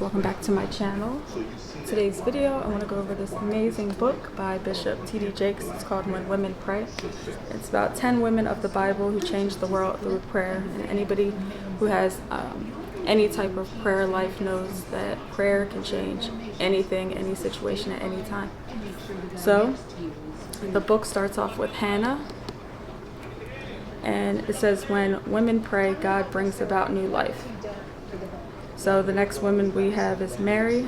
welcome back to my channel. Today's video, I want to go over this amazing book by Bishop T.D. Jakes. It's called When Women Pray. It's about 10 women of the Bible who changed the world through prayer, and anybody who has any type of prayer life knows that prayer can change anything, any situation at any time. So the book starts off with Hannah, and it says, when women pray, God brings about new life. So the next woman we have is Mary.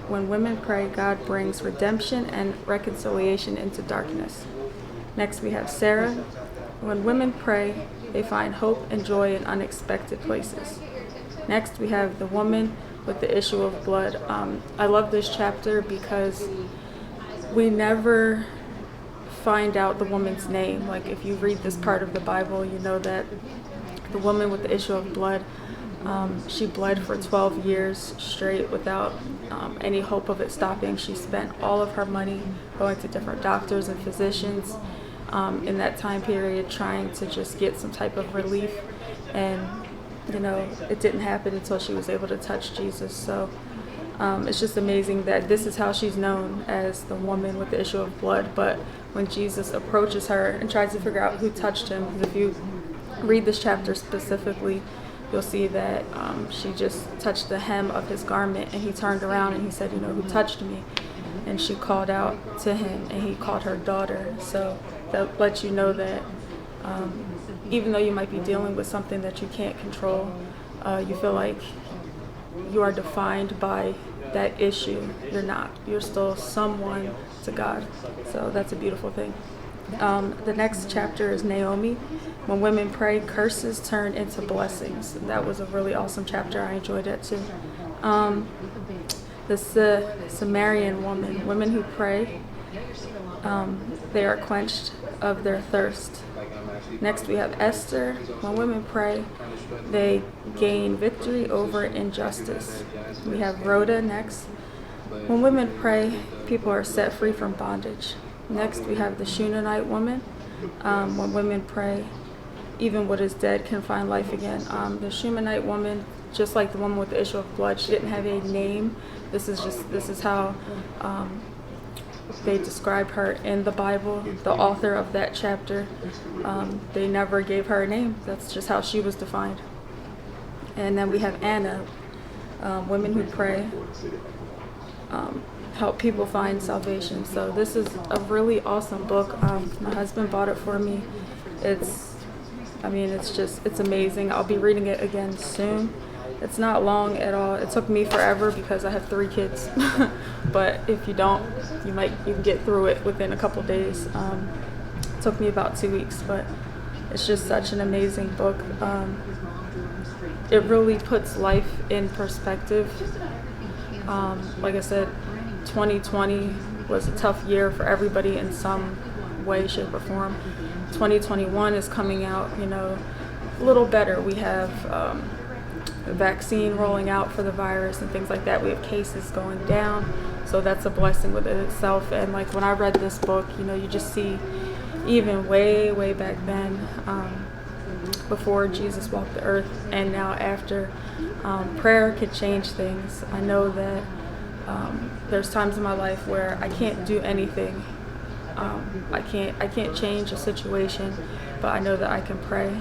When women pray, God brings redemption and reconciliation into darkness. Next we have Sarah. When women pray, they find hope and joy in unexpected places. Next we have the woman with the issue of blood. I love this chapter because we never find out the woman's name. Like, if you read this part of the Bible, you know that the woman with the issue of blood, she bled for 12 years straight without any hope of it stopping. She spent all of her money going to different doctors and physicians in that time period, trying to just get some type of relief. And, you know, it didn't happen until she was able to touch Jesus. So it's just amazing that this is how she's known, as the woman with the issue of blood. But when Jesus approaches her and tries to figure out who touched him, because if you read this chapter specifically, you'll see that she just touched the hem of his garment, and he turned around and he said, you know, who touched me? And she called out to him, and he called her daughter. So that lets you know that even though you might be dealing with something that you can't control, you feel like you are defined by that issue. You're not. You're still someone to God. So that's a beautiful thing. The next chapter is Naomi. When women pray, curses turn into blessings. That was a really awesome chapter. I enjoyed that too. The Samaritan woman. Women who pray, they are quenched of their thirst. Next we have Esther. When women pray, they gain victory over injustice. We have Rhoda next. When women pray, people are set free from bondage. Next we have the Shunammite woman. When women pray, even what is dead can find life again. The Shunammite woman, just like the woman with the issue of blood, she didn't have a name. This is how they described her in the Bible. The author of that chapter, they never gave her a name. That's just how she was defined. And then we have Anna. Women who pray help people find salvation. So this is a really awesome book. My husband bought it for me. It's amazing. I'll be reading it again soon. It's not long at all. It took me forever because I have 3 kids. But if you don't, you can get through it within a couple days. It took me about 2 weeks, but it's just such an amazing book. It really puts life in perspective. Like I said, 2020 was a tough year for everybody in some way, shape, or form. 2021 is coming out, you know, a little better. We have a vaccine rolling out for the virus and things like that. We have cases going down, so that's a blessing within itself. And like, when I read this book, you know, you just see even way back then, before Jesus walked the earth and now after, prayer could change things. I know that there's times in my life where I can't do anything. I can't change a situation, but I know that I can pray,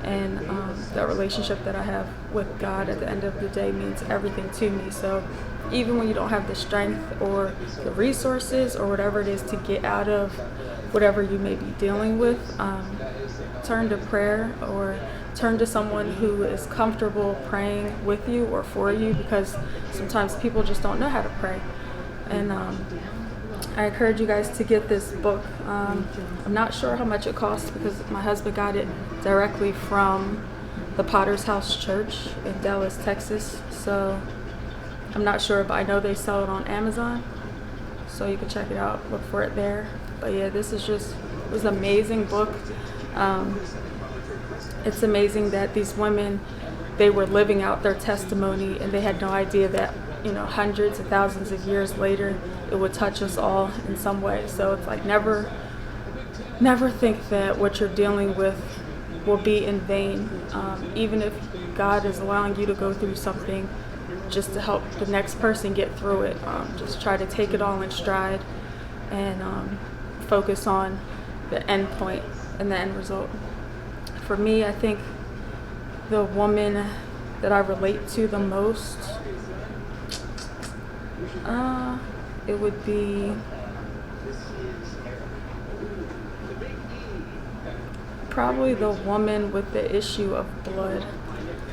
and that relationship that I have with God at the end of the day means everything to me. So even when you don't have the strength or the resources or whatever it is to get out of whatever you may be dealing with, turn to prayer, or turn to someone who is comfortable praying with you or for you, because sometimes people just don't know how to pray. And I encourage you guys to get this book. I'm not sure how much it costs because my husband got it directly from the Potter's House Church in Dallas, Texas. So I'm not sure, but I know they sell it on Amazon, so you can check it out, look for it there. But yeah, it was an amazing book. It's amazing that these women, they were living out their testimony, and they had no idea that, you know, hundreds of thousands of years later, it would touch us all in some way. So it's like, never think that what you're dealing with will be in vain. Even if God is allowing you to go through something, just to help the next person get through it. Just try to take it all in stride and focus on the end point and the end result. For me, I think the woman that I relate to the most, it would be probably the woman with the issue of blood.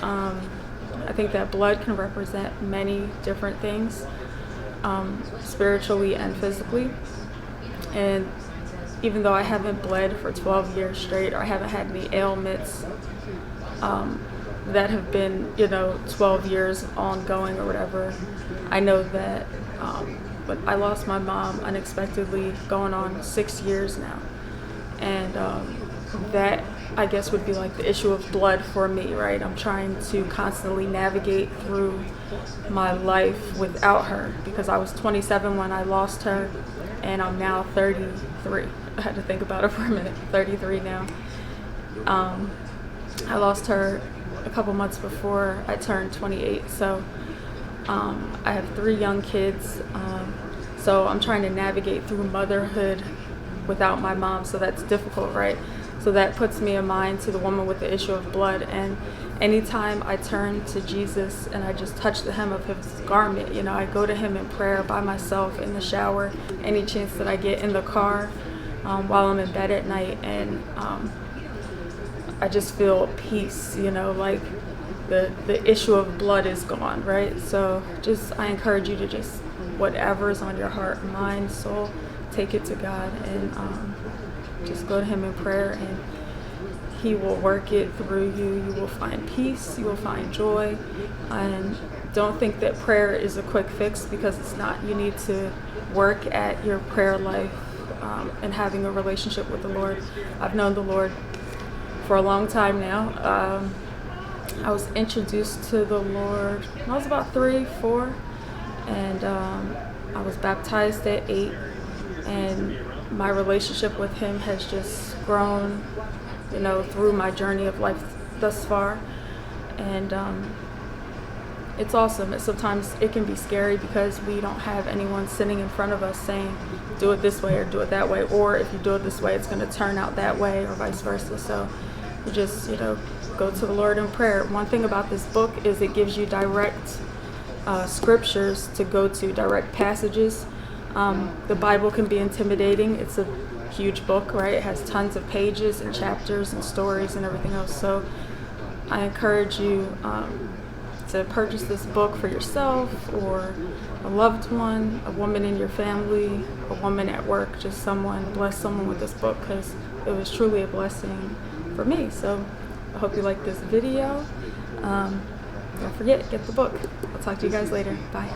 I think that blood can represent many different things, spiritually and physically. And even though I haven't bled for 12 years straight, or I haven't had any ailments that have been, 12 years ongoing or whatever, I know that but I lost my mom unexpectedly, going on 6 years now. And that, I guess, would be like the issue of blood for me, right? I'm trying to constantly navigate through my life without her, because I was 27 when I lost her, and I'm now 33. I had to think about it for a minute. 33 now. I lost her a couple months before I turned 28. So I have 3 young kids. So I'm trying to navigate through motherhood without my mom. So that's difficult, right? So that puts me in mind to the woman with the issue of blood. And anytime I turn to Jesus and I just touch the hem of his garment, I go to him in prayer by myself in the shower, any chance that I get, in the car, while I'm in bed at night, and I just feel peace, like the issue of blood is gone, right? So I encourage you to just, whatever is on your heart, mind, soul, take it to God, and just go to him in prayer, and he will work it through you. You will find peace, you will find joy, and don't think that prayer is a quick fix, because it's not. You need to work at your prayer life and having a relationship with the Lord. I've known the Lord for a long time now. I was introduced to the Lord when I was about 3, 4, and I was baptized at 8, and my relationship with him has just grown, through my journey of life thus far. And it's awesome. Sometimes it can be scary because we don't have anyone sitting in front of us saying, do it this way or do it that way, or if you do it this way, it's going to turn out that way, or vice versa. So you just, go to the Lord in prayer. One thing about this book is it gives you direct scriptures to go to, direct passages. The Bible can be intimidating. It's a huge book, right? It has tons of pages and chapters and stories and everything else. So I encourage you to purchase this book for yourself, or a loved one, a woman in your family, a woman at work, just bless someone with this book, because it was truly a blessing for me. So I hope you like this video. Don't forget, get the book. I'll talk to you guys later. Bye.